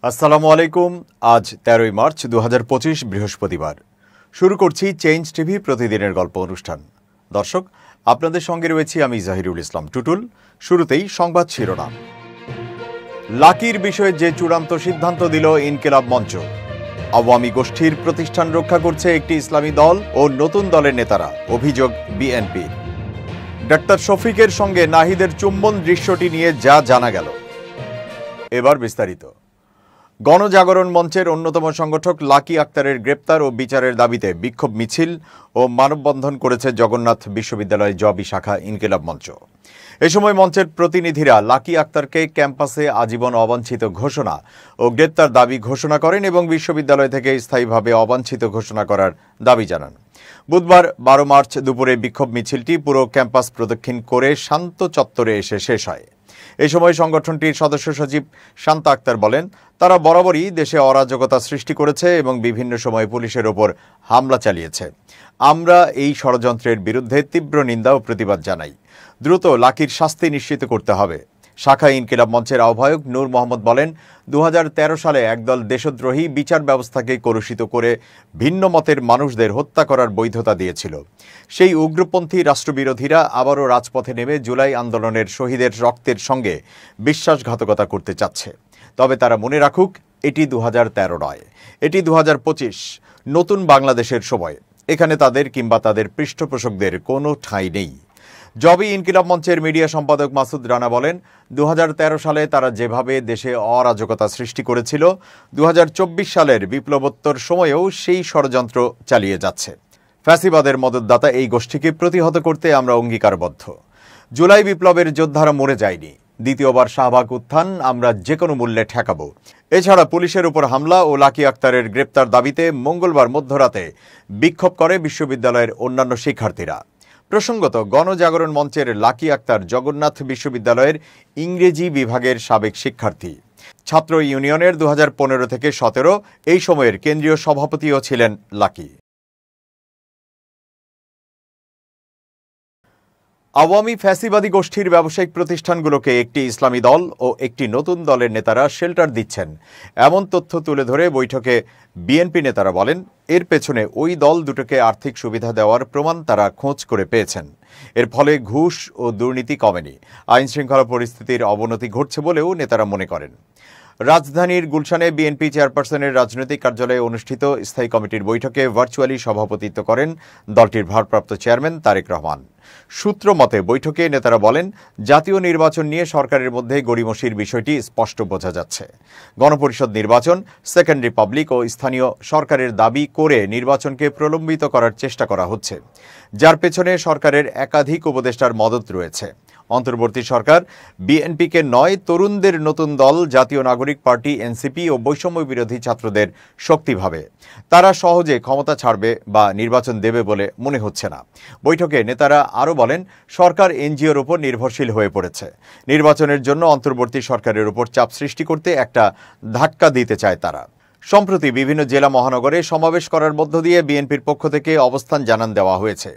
আসসালামু আলাইকুম। আজ ১৩ই মার্চ ২০২৫ বৃহস্পতিবার। শুরু করছি চেঞ্জ টিভি প্রতিদিনের গল্প অনুষ্ঠান। দর্শক, আপনাদের সঙ্গে রয়েছি আমি জাহিরুল ইসলাম টুটুল। শুরুতেই সংবাদ শিরোনাম। লাকির বিষয়ে যে চূড়ান্ত সিদ্ধান্ত দিল ইনকিলাব মঞ্চ। আওয়ামী গোষ্ঠীর প্রতিষ্ঠান রক্ষা করছে একটি ইসলামী দল ও নতুন দলের নেতারা, অভিযোগ বিএনপির। ডাক্তার শফিকের সঙ্গে নাহিদের চুম্বন দৃশ্যটি নিয়ে যা জানা গেল। এবার বিস্তারিত। গণজাগরণ মঞ্চের অন্যতম সংগঠক লাকি আক্তারের গ্রেপ্তার ও বিচারের দাবিতে বিক্ষোভ মিছিল ও মানববন্ধন করেছে জগন্নাথ বিশ্ববিদ্যালয় জবি শাখা ইনকিলাব মঞ্চ। এ সময় মঞ্চের প্রতিনিধিরা লাকি আক্তারকে ক্যাম্পাসে আজীবন অবাঞ্ছিত ঘোষণা ও গ্রেপ্তার দাবি ঘোষণা করেন এবং বিশ্ববিদ্যালয় থেকে স্থায়ীভাবে অবাঞ্ছিত ঘোষণা করার দাবি জানান। বুধবার ১২ মার্চ দুপুরে বিক্ষোভ মিছিলটি পুরো ক্যাম্পাস প্রদক্ষিণ করে শান্ত চত্বরে এসে শেষ হয়। এই সময় সংগঠনটির সদস্য সচিব শান্তা আক্তার বলেন, তারা বরাবরই দেশে অরাজকতা সৃষ্টি করেছে এবং বিভিন্ন সময় পুলিশের ওপর হামলা চালিয়েছে। আমরা এই ষড়যন্ত্রের বিরুদ্ধে তীব্র নিন্দা ও প্রতিবাদ জানাই। দ্রুত লাকির শাস্তি নিশ্চিত করতে হবে। শাখা ইনকিলাব মঞ্চের আহ্বায়ক নূর মোহাম্মদ বলেন, ২০১৩ সালে একদল দেশদ্রোহী বিচার ব্যবস্থাকে কলুষিত করে ভিন্ন মতের মানুষদের হত্যা করার বৈধতা দিয়েছিল। সেই উগ্রপন্থী রাষ্ট্রবিরোধীরা আবারও রাজপথে নেমে জুলাই আন্দোলনের শহীদের রক্তের সঙ্গে বিশ্বাসঘাতকতা করতে চাচ্ছে। তবে তারা মনে রাখুক, এটি ২০১৩ নয়, এটি ২০২৫, নতুন বাংলাদেশের সময়। এখানে তাদের কিংবা তাদের পৃষ্ঠপোষকদের কোনো ঠাঁই নেই। জবি ইনকিলাব মঞ্চের মিডিয়া সম্পাদক মাসুদ রানা বলেন, ২০১৩ সালে তারা যেভাবে দেশে অরাজকতা সৃষ্টি করেছিল, ২০২৪ সালের বিপ্লবোত্তর সময়েও সেই ষড়যন্ত্র চালিয়ে যাচ্ছে। ফ্যাসিবাদের মদতদাতা এই গোষ্ঠীকে প্রতিহত করতে আমরা অঙ্গীকারবদ্ধ। জুলাই বিপ্লবের যোদ্ধারা মরে যায়নি। দ্বিতীয়বার শাহবাগ উত্থান আমরা যে কোনো মূল্যে ঠেকাব। এছাড়া পুলিশের উপর হামলা ও লাকি আক্তারের গ্রেপ্তার দাবিতে মঙ্গলবার মধ্যরাতে বিক্ষোভ করে বিশ্ববিদ্যালয়ের অন্যান্য শিক্ষার্থীরা। প্রসঙ্গত, গণজাগরণ মঞ্চের লাকি আক্তার জগন্নাথ বিশ্ববিদ্যালয়ের ইংরেজি বিভাগের সাবেক শিক্ষার্থী। ছাত্র ইউনিয়নের ২০১৫ থেকে ২০১৭ এই সময়ের কেন্দ্রীয় সভাপতিও ছিলেন লাকি। আওয়ামী ফ্যাসিবাদী গোষ্ঠীর ব্যবসায়িক প্রতিষ্ঠানগুলোকে একটি ইসলামী দল ও একটি নতুন দলের নেতারা শেল্টার দিচ্ছেন, এমন তথ্য তুলে ধরে বৈঠকে বিএনপি নেতারা বলেন, এর পেছনে ওই দল দুটোকে আর্থিক সুবিধা দেওয়ার প্রমাণ তারা খোঁজ করে পেয়েছেন। এর ফলে ঘুষ ও দুর্নীতি কমেনি, আইনশৃঙ্খলা পরিস্থিতির অবনতি ঘটছে বলেও নেতারা মনে করেন। রাজধানীর গুলশানে বিএনপি চেয়ারপারসনের রাজনৈতিক কার্যালয়ে অনুষ্ঠিত স্থায়ী কমিটির বৈঠকে ভার্চুয়ালি সভাপতিত্ব করেন দলটির ভারপ্রাপ্ত চেয়ারম্যান তারেক রহমান। সূত্র মতে বৈঠকে নেতারা বলেন, জাতীয় নির্বাচন নিয়ে সরকারের মধ্যে গড়িমসির বিষয়টি স্পষ্ট বোঝা যাচ্ছে। গণপরিষদ নির্বাচন, সেকেন্ড রিপাবলিক ও স্থানীয় সরকারের দাবি করে নির্বাচনকে প্রলম্বিত করার চেষ্টা করা হচ্ছে, যার পেছনে সরকারের একাধিক উপদেষ্টার মদত রয়েছে। অন্তর্বর্তী সরকার বিএনপিকে নয়, তরুণদের নতুন দল জাতীয় নাগরিক পার্টি এনসিপি ও বৈষম্য বিরোধী ছাত্রদের শক্তি ভাবে। তারা সহজে ক্ষমতা ছাড়বে বা নির্বাচন দেবে বলে মনে হচ্ছে না। বৈঠকে নেতারা আরও বলেন, সরকার এনজিওর উপর নির্ভরশীল হয়ে পড়েছে। নির্বাচনের জন্য অন্তর্বর্তী সরকারের উপর চাপ সৃষ্টি করতে একটা ধাক্কা দিতে চায় তারা। সম্প্রতি বিভিন্ন জেলা মহানগরে সমাবেশ করার মধ্য দিয়ে বিএনপির পক্ষ থেকে অবস্থান জানান দেওয়া হয়েছে।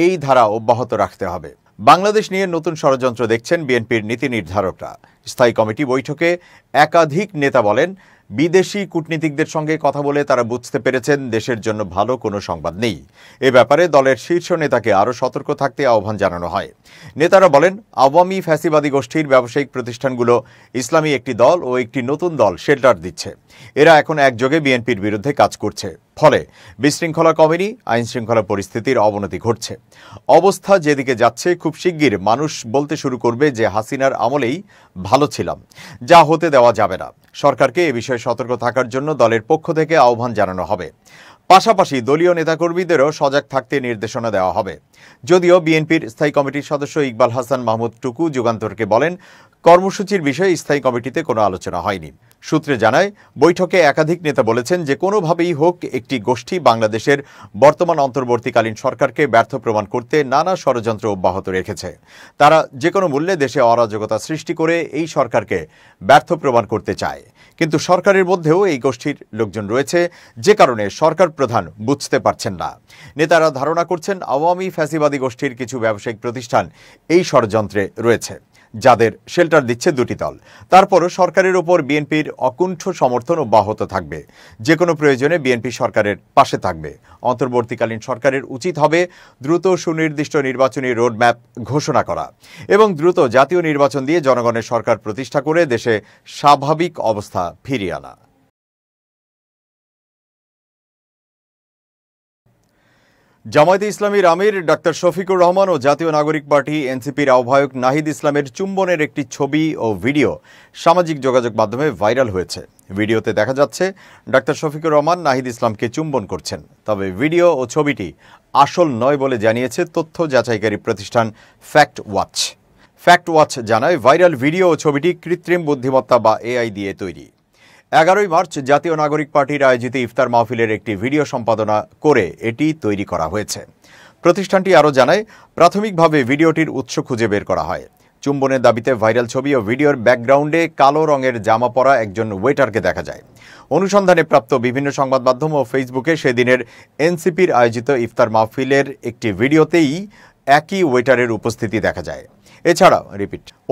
এই ধারা অব্যাহত রাখতে হবে। বাংলাদেশ নিয়ে নতুন ষড়যন্ত্র দেখছেন বিএনপির নীতি নির্ধারকরা। স্থায়ী কমিটি বৈঠকে একাধিক নেতা বলেন, বিদেশি কূটনীতিকদের সঙ্গে কথা বলে তারা বুঝতে পেরেছেন দেশের জন্য ভালো কোনো সংবাদ নেই। এ ব্যাপারে দলের শীর্ষ নেতাকে আরও সতর্ক থাকতে আহ্বান জানানো হয়। নেতারা বলেন, আওয়ামী ফ্যাসিবাদী গোষ্ঠীর ব্যবসায়িক প্রতিষ্ঠানগুলো ইসলামী একটি দল ও একটি নতুন দল শেল্টার দিচ্ছে। এরা এখন একযোগে বিএনপির বিরুদ্ধে কাজ করছে। ফলে বিশৃঙ্খলা কমেনি, আইনশৃঙ্খলা পরিস্থিতির অবনতি ঘটছে। অবস্থা যেদিকে যাচ্ছে, খুব শিগগির মানুষ বলতে শুরু করবে যে হাসিনার আমলেই ভালো ছিলাম, যা হতে দেওয়া যাবে না। সরকারকে এ বিষয়ে সতর্ক থাকার জন্য দলের পক্ষ থেকে আহ্বান জানানো হবে। পাশাপাশি দলীয় নেতাকর্মীদেরও সজাগ থাকতে নির্দেশনা দেওয়া হবে। যদিও বিএনপির স্থায়ী কমিটির সদস্য ইকবাল হাসান মাহমুদ টুকু যুগান্তরকে বলেন, কর্মসূচির বিষয়ে স্থায়ী কমিটিতে কোনো আলোচনা হয়নি। সূত্রে জানায়, বৈঠকে একাধিক নেতা বলেছেন যে কোনোভাবেই হোক একটি গোষ্ঠী বাংলাদেশের বর্তমান অন্তর্বর্তীকালীন সরকারকে ব্যর্থ প্রমাণ করতে নানা ষড়যন্ত্র অব্যাহত রেখেছে। তারা যে কোনো মূল্যে দেশে অরাজকতা সৃষ্টি করে এই সরকারকে ব্যর্থ প্রমাণ করতে চায়। কিন্তু সরকারের মধ্যেও এই গোষ্ঠীর লোকজন রয়েছে, যে কারণে সরকার প্রধান বুঝতে পারছেন না। নেতারা ধারণা করছেন আওয়ামী ফ্যাসিবাদী গোষ্ঠীর কিছু ব্যবসায়িক প্রতিষ্ঠান এই ষড়যন্ত্রে রয়েছে। যাদের শেল্টার দিচ্ছে দুটি দল। তারপরও সরকারের ওপর বিএনপির অকুণ্ঠ সমর্থন অব্যাহত থাকবে। যে কোনো প্রয়োজনে বিএনপি সরকারের পাশে থাকবে। অন্তর্বর্তীকালীন সরকারের উচিত হবে দ্রুত সুনির্দিষ্ট নির্বাচনী রোডম্যাপ ঘোষণা করা এবং দ্রুত জাতীয় নির্বাচন দিয়ে জনগণের সরকার প্রতিষ্ঠা করে দেশে স্বাভাবিক অবস্থা ফিরিয়ে আনা। জামায়াতে ইসলামীর আমির ডাক্তার শফিকুর রহমান ও জাতীয় নাগরিক পার্টি এনসিপির আহ্বায়ক নাহিদ ইসলামের চুম্বনের একটি ছবি ও ভিডিও সামাজিক যোগাযোগ মাধ্যমে ভাইরাল হয়েছে। ভিডিওতে দেখা যাচ্ছে ডাক্তার শফিকুর রহমান নাহিদ ইসলামকে চুম্বন করছেন। তবে ভিডিও ও ছবিটি আসল নয় বলে জানিয়েছে তথ্য যাচাইকারী প্রতিষ্ঠান ফ্যাক্ট ওয়াচ। ফ্যাক্ট ওয়াচ জানায়, ভাইরাল ভিডিও ও ছবিটি কৃত্রিম বুদ্ধিমত্তা বা এআই দিয়ে তৈরি। 11 মার্চ জাতীয় নাগরিক পার্টির আয়োজিত ইফতার মাহফিলের একটি ভিডিও সম্পাদনা করে এটি তৈরি করা হয়েছে। প্রতিষ্ঠানটি আরও জানায়, প্রাথমিকভাবে ভিডিওটির উৎস খুঁজে বের করা হয়। চুম্বনের দাবিতে ভাইরাল ছবি ও ভিডিওর ব্যাকগ্রাউন্ডে কালো রঙের জামা পরা একজন ওয়েটারকে দেখা যায়। অনুসন্ধানে প্রাপ্ত বিভিন্ন সংবাদ মাধ্যম ও ফেসবুকে সেদিনের এনসিপির আয়োজিত ইফতার মাহফিলের একটি ভিডিওতেই একই ওয়েটারের উপস্থিতি দেখা যায়। এছাড়া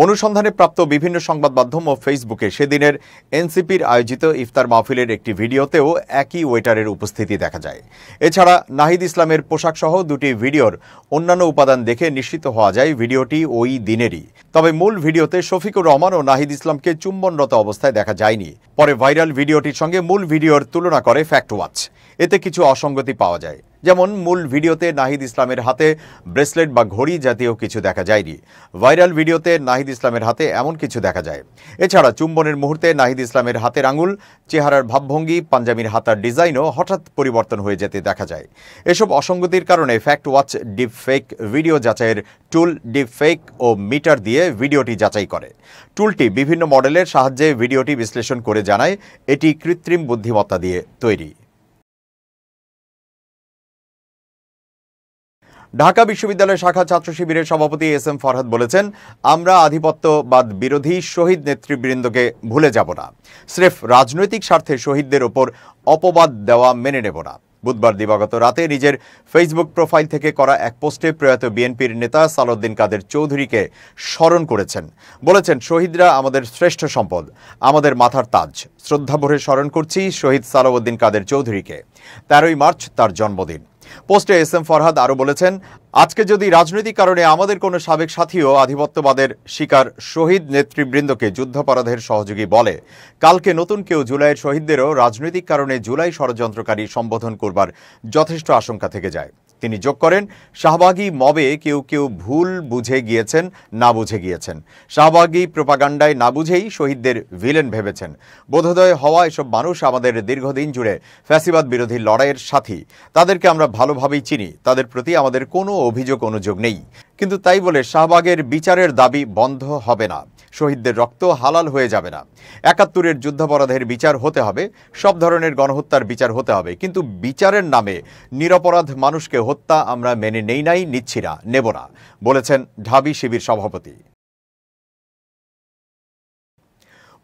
অনুসন্ধানে প্রাপ্ত বিভিন্ন সংবাদ মাধ্যম ও ফেসবুকে সেদিনের এনসিপির আয়োজিত ইফতার মাহফিলের একটি ভিডিওতেও একই ওয়েটারের উপস্থিতি দেখা যায়। এছাড়া নাহিদ ইসলামের পোশাক সহ দুটি ভিডিওর অন্যান্য উপাদান দেখে নিশ্চিত হওয়া যায় ভিডিওটি ওই দিনেরই। তবে মূল ভিডিওতে শফিকুর রহমান ও নাহিদ ইসলামকে চুম্বনরত অবস্থায় দেখা যায়নি। পরে ভাইরাল ভিডিওটির সঙ্গে মূল ভিডিওর তুলনা করে ফ্যাক্ট ওয়াচ। এতে কিছু অসঙ্গতি পাওয়া যায়। যেমন মূল ভিডিওতে নাহিদ ইসলামের হাতে ব্রেসলেট বা ঘড়ি জাতীয় কিছু দেখা যায়নি। ভাইরাল ভিডিওতে নাহিদ ইসলামের হাতে এমন কিছু দেখা যায়। এছাড়া চুম্বনের মুহূর্তে নাহিদ ইসলামের হাতের আঙুল, চেহারার ভাবভঙ্গি, পাঞ্জাবির হাতার ডিজাইনও হঠাৎ পরিবর্তন হয়ে যেতে দেখা যায়। এসব অসঙ্গতির কারণে fact watch deep fake video যাচাইয়ের টুল ডিপ ফেক ও মিটার দিয়ে ভিডিওটি যাচাই করে। টুলটি বিভিন্ন মডেলের সাহায্যে ভিডিওটি বিশ্লেষণ করে জানায় এটি কৃত্রিম বুদ্ধিমত্তা দিয়ে তৈরি। ঢাকা বিশ্ববিদ্যালয় শাখা ছাত্র শিবিরের সভাপতি এস এম ফরহাদ বলেছেন, আমরা আধিপত্যবাদ বিরোধী শহীদ নেতৃবৃন্দকে ভুলে যাব না। স্রেফ রাজনৈতিক স্বার্থে শহীদদের ওপর অপবাদ দেওয়া মেনে নেব না। বুধবার দিবাগত রাতে নিজের ফেসবুক প্রোফাইল থেকে করা এক পোস্টে প্রয়াত বিএনপির নেতা সালাউদ্দিন কাদের চৌধুরীকে স্মরণ করেছেন। বলেছেন, শহীদরা আমাদের শ্রেষ্ঠ সম্পদ, আমাদের মাথার তাজ। শ্রদ্ধাভরে স্মরণ করছি শহীদ সালাউদ্দিন কাদের চৌধুরীকে। 13 মার্চ তার জন্মদিন। পোস্টে এস এম ফরহাদ আরও বলেছেন, আজকে যদি রাজনৈতিক কারণে আমাদের কোনো সাবেক সাথীও আধিপত্যবাদের শিকার শহীদ নেতৃবৃন্দকে যুদ্ধাপরাধের সহযোগী বলে, কালকে নতুন কেউ জুলাইয়ের শহীদদেরও রাজনৈতিক কারণে জুলাই ষড়যন্ত্রকারী সম্বোধন করবার যথেষ্ট আশঙ্কা থেকে যায়। তিনি যোগ করেন, শাহবাগী মবে কেউ কেউ ভুল বুঝে গিয়েছেন, না বুঝে গিয়েছেন। শাহবাগী প্রোপাগান্ডায় না বুঝেই শহীদদের ভিলেন ভেবেছেন। বোধোদয় হওয়া এসব মানুষ আমাদের দীর্ঘদিন জুড়ে ফ্যাসিবাদ বিরোধী লড়াইয়ের সাথী। তাদেরকে আমরা ভালোভাবেই চিনি। তাদের প্রতি আমাদের কোনো অনুযোগ নেই। কিন্তু তাই বলে শাহবাগের বিচারের দাবি বন্ধ হবে না। শহীদদের রক্ত হালাল হয়ে যাবে না। ৭১-এর যুদ্ধাপরাধের বিচার হতে হবে, সব ধরনের গণহত্যার বিচার হতে হবে। কিন্তু বিচারের নামে নিরপরাধ মানুষকে হত্যা আমরা মেনে নেই নাই, নিচ্ছি না, নেব না, বলেছেন ঢাবি শিবির সভাপতি।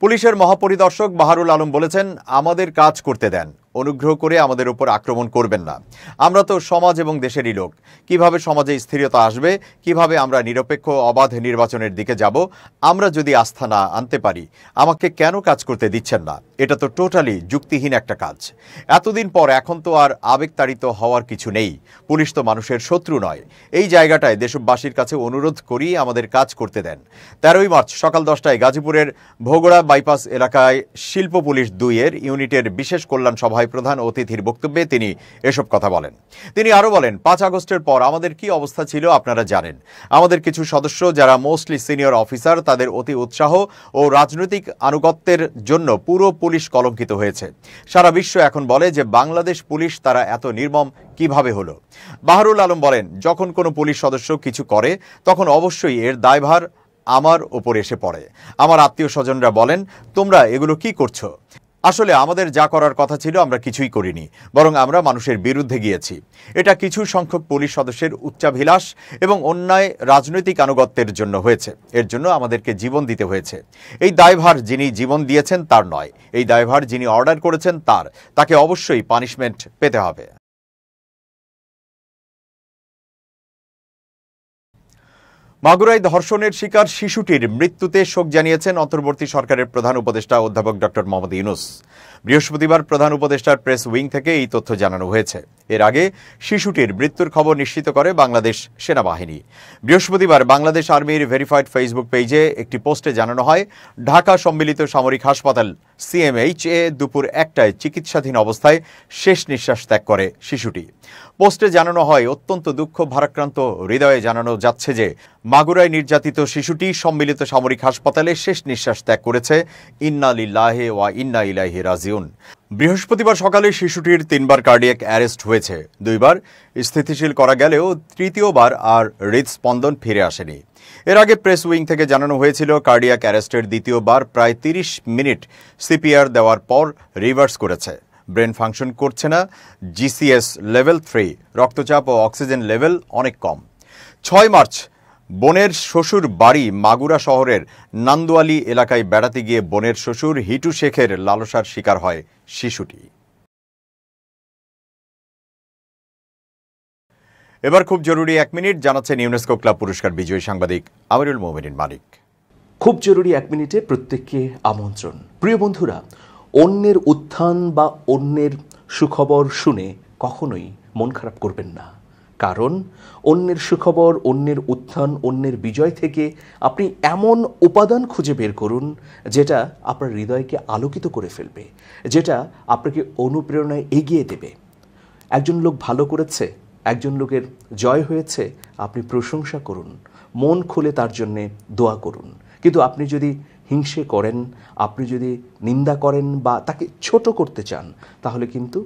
পুলিশের মহাপরিদর্শক বাহারুল আলম বলেছেন, আমাদের কাজ করতে দেন, অনুগ্রহ করে আমাদের উপর আক্রমণ করবেন না। আমরা তো সমাজ এবং দেশেরই লোক। কিভাবে সমাজে স্থিরতা আসবে, কিভাবে আমরা নিরপেক্ষ অবাধ নির্বাচনের দিকে যাব, আমরা যদি আস্থা না আনতে পারি, আমাকে কেন কাজ করতে দিচ্ছেন না? এটা তো টোটালি যুক্তিহীন একটা কাজ। এতদিন পর এখন তো আর আবেগতাড়িত হওয়ার কিছু নেই। পুলিশ তো মানুষের শত্রু নয়। এই জায়গাটায় দেশবাসীর কাছে অনুরোধ করি, আমাদের কাজ করতে দেন। 13 মার্চ সকাল 10টায় গাজীপুরের ভোগড়া বাইপাস এলাকায় শিল্প পুলিশ 2-এর ইউনিটের বিশেষ কল্যাণ সভায় প্রধান অতিথির বক্তব্যে তিনি এসব কথা বলেন। তিনি আরো বলেন, 5 আগস্টের পর আমাদের কি অবস্থা ছিল আপনারা জানেন। আমাদের কিছু সদস্য যারা মোস্টলি সিনিয়র অফিসার, তাদের অতি উৎসাহ ও রাজনৈতিক আনুগত্যের জন্য পুরো পুলিশ কলঙ্কিত হয়েছে। সারা বিশ্ব এখন বলে যে বাংলাদেশ পুলিশ তারা এত নির্মম কিভাবে হলো। বাহারুল আলম বলেন, যখন কোনো পুলিশ সদস্য কিছু করে তখন অবশ্যই এর দায়ভার আমার ওপর এসে পড়ে। আমার আত্মীয় স্বজনরা বলেন, তোমরা এগুলো কি করছো? আসলে আমাদের যা করার কথা ছিল আমরা কিছুই করিনি, বরং আমরা মানুষের বিরুদ্ধে গিয়েছি। এটা কিছু সংখ্যক পুলিশ সদস্যের উচ্চাভিলাষ এবং অন্যায় রাজনৈতিক আনুগত্যের জন্য হয়েছে। এর জন্য আমাদেরকে জীবন দিতে হয়েছে। এই দায়ভার যিনি জীবন দিয়েছেন তার নয়, এই দায়ভার যিনি অর্ডার করেছেন তার। তাকে অবশ্যই পানিশমেন্ট পেতে হবে। মাগুরায় ধর্ষণের শিকার শিশুটির মৃত্যুতে শোক জানিয়েছেন অন্তর্বর্তী সরকারের প্রধান উপদেষ্টা অধ্যাপক ডক্টর মোহাম্মদ ইউনূস। বৃহস্পতিবার প্রধান উপদেষ্টার প্রেস উইং থেকে এই তথ্য জানানো হয়েছে। এর আগে শিশুটির মৃত্যুর খবর নিশ্চিত করে বাংলাদেশ সেনাবাহিনী। বৃহস্পতিবার বাংলাদেশ আর্মির ভেরিফাইড ফেসবুক পেজে একটি পোস্টে জানানো হয়, ঢাকা সম্মিলিত সামরিক হাসপাতাল সিএমএইচ এ দুপুর 1টায় চিকিৎসাধীন অবস্থায় শেষ নিঃশ্বাস ত্যাগ করে শিশুটি। পোস্টে জানানো হয়, অত্যন্ত দুঃখ ভারাক্রান্ত হৃদয়ে জানানো যাচ্ছে যে মাগুরায় নির্যাতিত শিশুটি সম্মিলিত সামরিক হাসপাতালে শেষ নিঃশ্বাস ত্যাগ করেছে। ইন্না লিল্লাহি ওয়া ইন্না ইলাইহি রাজিউন। বৃহস্পতিবার সকালে শিশুটির 3বার কার্ডিয়াক অ্যারেস্ট হয়েছে। 2বার স্থিতিশীল করা গেলেও তৃতীয়বার আর হৃদস্পন্দন ফিরে আসেনি। এর আগে প্রেস উইং থেকে জানানো হয়েছিল, কার্ডিয়াক অ্যারেস্টের দ্বিতীয়বার প্রায় 30 মিনিট সিপিআর দেওয়ার পর রিভার্স করেছে। ব্রেন ফাংশন করছে না, জিসিএস লেভেল 3, রক্তচাপ ও অক্সিজেন লেভেল অনেক কম। 6 মার্চ বোনের শ্বশুর বাড়ি মাগুরা শহরের নান্দোয়ালি এলাকায় বেড়াতে গিয়ে বোনের শ্বশুর হিটু শেখের লালসার শিকার হয় শিশুটি। এবার খুব জরুরি 1 মিনিট জানাচ্ছেন ইউনেস্কো ক্লাব পুরস্কার বিজয়ী সাংবাদিক আমিরুল মোমিনিন মানিক। খুব জরুরি 1 মিনিটে প্রত্যেককে আমন্ত্রণ। প্রিয় বন্ধুরা, অন্যের উত্থান বা অন্যের সুখবর শুনে কখনোই মন খারাপ করবেন না, কারণ অন্যের সুখবর, অন্যের উত্থান, অন্যের বিজয় থেকে আপনি এমন উপাদান খুঁজে বের করুন যেটা আপনার হৃদয়কে আলোকিত করে ফেলবে, যেটা আপনাকে অনুপ্রেরণায় এগিয়ে দেবে। একজন লোক ভালো করেছে, একজন লোকের জয় হয়েছে, আপনি প্রশংসা করুন, মন খুলে তার জন্যে দোয়া করুন। কিন্তু আপনি যদি হিংসে করেন, আপনি যদি নিন্দা করেন বা তাকে ছোট করতে চান, তাহলে কিন্তু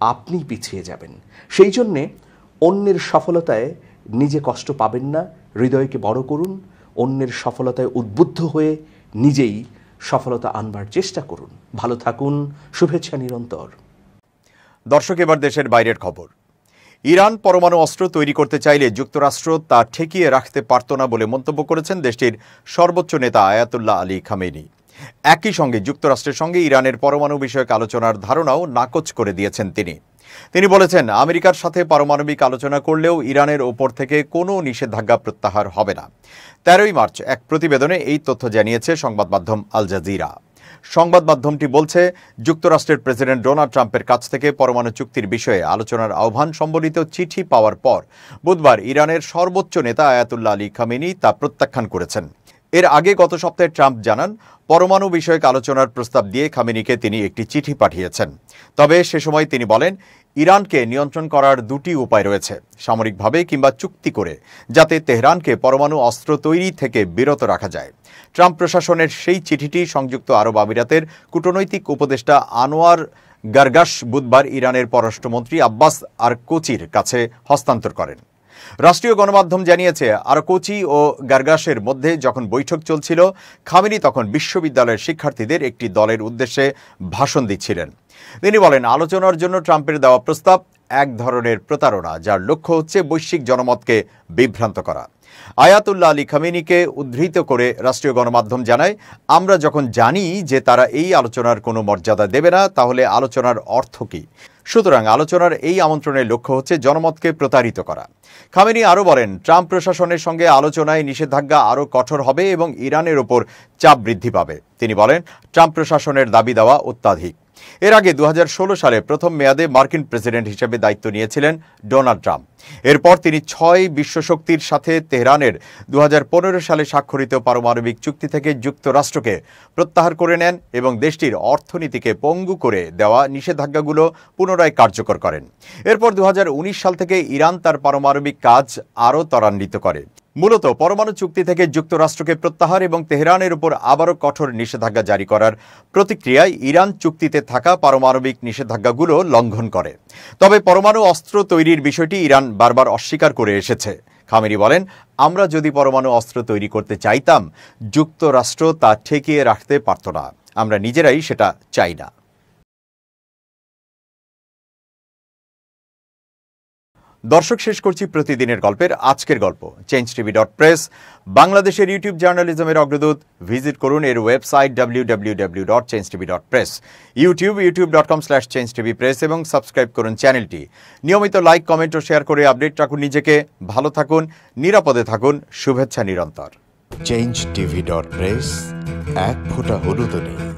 আপনি পিছিয়ে যাবেন। সেই জন্যে অন্যের সফলতায় নিজে কষ্ট পাবেন না, হৃদয়কে বড় করুন। অন্যের সফলতায় উদ্বুদ্ধ হয়ে নিজেই সফলতা আনবার চেষ্টা করুন। ভালো থাকুন, শুভেচ্ছা নিরন্তর। দর্শক, এবার দেশের বাইরের খবর। ইরান পরমাণু অস্ত্র তৈরি করতে চাইলে যুক্তরাষ্ট্র তা ঠেকিয়ে রাখতে পারত না বলে মন্তব্য করেছেন দেশটির সর্বোচ্চ নেতা আয়াতুল্লাহ আলী খামেনি। একই সঙ্গে যুক্তরাষ্ট্রের সঙ্গে ইরানের পরমাণু বিষয়ক আলোচনার ধারণাও নাকচ করে দিয়েছেন তিনি বলেছেন, আমেরিকার সাথে পারমাণবিক আলোচনা করলেও ইরানের ওপর থেকে কোনো নিষেধাজ্ঞা প্রত্যাহার হবে না। 13 মার্চ এক প্রতিবেদনে এই তথ্য জানিয়েছে সংবাদ মাধ্যম আল জাজিরা। সংবাদ মাধ্যমটি বলছে, যুক্তরাষ্ট্রের প্রেসিডেন্ট ডোনাল্ড ট্রাম্পের কাছ থেকে পরমাণু চুক্তির বিষয়ে আলোচনার আহ্বান সম্বলিত চিঠি পাওয়ার পর বুধবার ইরানের সর্বোচ্চ নেতা আয়াতুল্লাহ আলী খামেনি তা প্রত্যাখ্যান করেছেন। এর আগে গত সপ্তাহে ট্রাম্প জানান, পরমাণু বিষয়ক আলোচনার প্রস্তাব দিয়ে খামেনিকে তিনি একটি চিঠি পাঠিয়েছেন। তবে সে সময় তিনি বলেন, ইরানকে নিয়ন্ত্রণ করার 2টি উপায় রয়েছে, সামরিকভাবে কিংবা চুক্তি করে, যাতে তেহরানকে পরমাণু অস্ত্র তৈরি থেকে বিরত রাখা যায়। ট্রাম্প প্রশাসনের সেই চিঠিটি সংযুক্ত আরব আমিরাতের কূটনৈতিক উপদেষ্টা আনোয়ার গারগাশ বুধবার ইরানের পররাষ্ট্রমন্ত্রী আব্বাস আরকোচির কাছে হস্তান্তর করেন। রাষ্ট্রীয় গণমাধ্যম জানিয়েছে, আরকোচি ও গারগাশের মধ্যে যখন বৈঠক চলছিল, খামেনি তখন বিশ্ববিদ্যালয়ের শিক্ষার্থীদের একটি দলের উদ্দেশ্যে ভাষণ দিচ্ছিলেন। তিনি বলেন, আলোচনার জন্য ট্রাম্পের দেওয়া প্রস্তাব এক ধরনের প্রতারণা, যার লক্ষ্য হচ্ছে বৈশ্বিক জনমতকে বিভ্রান্ত করা। আয়াতুল্লাহ আলী খামেনিকে উদ্ধৃত করে রাষ্ট্রীয় গণমাধ্যম জানায়, আমরা যখন জানি যে তারা এই আলোচনার কোনো মর্যাদা দেবে না, তাহলে আলোচনার অর্থ কী? সুতরাং আলোচনার এই আমন্ত্রণের লক্ষ্য হচ্ছে জনমতকে প্রতারিত করা। খামেনি আরও বলেন, ট্রাম্প প্রশাসনের সঙ্গে আলোচনায় নিষেধাজ্ঞা আরও কঠোর হবে এবং ইরানের ওপর চাপ বৃদ্ধি পাবে। তিনি বলেন, ট্রাম্প প্রশাসনের দাবি দেওয়া অত্যাধিক। এর আগে 2016 সালে প্রথম মেয়াদে মার্কিন প্রেসিডেন্ট হিসেবে দায়িত্ব নিয়েছিলেন ডোনাল্ড ট্রাম্প। এরপর তিনি 6 বিশ্বশক্তির সাথে তেহরানের 2015 সালে স্বাক্ষরিত পারমাণবিক চুক্তি থেকে যুক্তরাষ্ট্রকে প্রত্যাহার করে নেন এবং দেশটির অর্থনীতিকে পঙ্গু করে দেওয়া নিষেধাজ্ঞাগুলো পুনরায় কার্যকর করেন। এরপর 2019 সাল থেকে ইরান তার পারমাণবিক কাজ আরও ত্বরান্বিত করে। মূলত পরমাণু চুক্তি থেকে যুক্তরাষ্ট্রকে প্রত্যাহার এবং তেহরানের উপর আবারও কঠোর নিষেধাজ্ঞা জারি করার প্রতিক্রিয়ায় ইরান চুক্তিতে থাকা পারমাণবিক নিষেধাজ্ঞাগুলো লঙ্ঘন করে। তবে পরমাণু অস্ত্র তৈরির বিষয়টি ইরান বারবার অস্বীকার করে এসেছে। খামেনি বলেন, আমরা যদি পরমাণু অস্ত্র তৈরি করতে চাইতাম, যুক্তরাষ্ট্র তা ঠেকিয়ে রাখতে পারত না। আমরা নিজেরাই সেটা চাই না। দর্শক, শেষ করছি প্রতিদিনের গল্পের আজকের গল্প। changeTV.press বাংলাদেশের ইউটিউব জার্নালিজমের অগ্রদূত। ভিজিট করুন এর ওয়েবসাইট www.changetv.press, ইউটিউব youtube.com/changetvpress এবং সাবস্ক্রাইব করুন চ্যানেলটি। নিয়মিত লাইক, কমেন্ট ও শেয়ার করে আপডেট রাখুন নিজেকে। ভালো থাকুন, নিরাপদে থাকুন, শুভেচ্ছা নিরন্তর। changetv.press, এক ফোঁটা হলুদও নেই।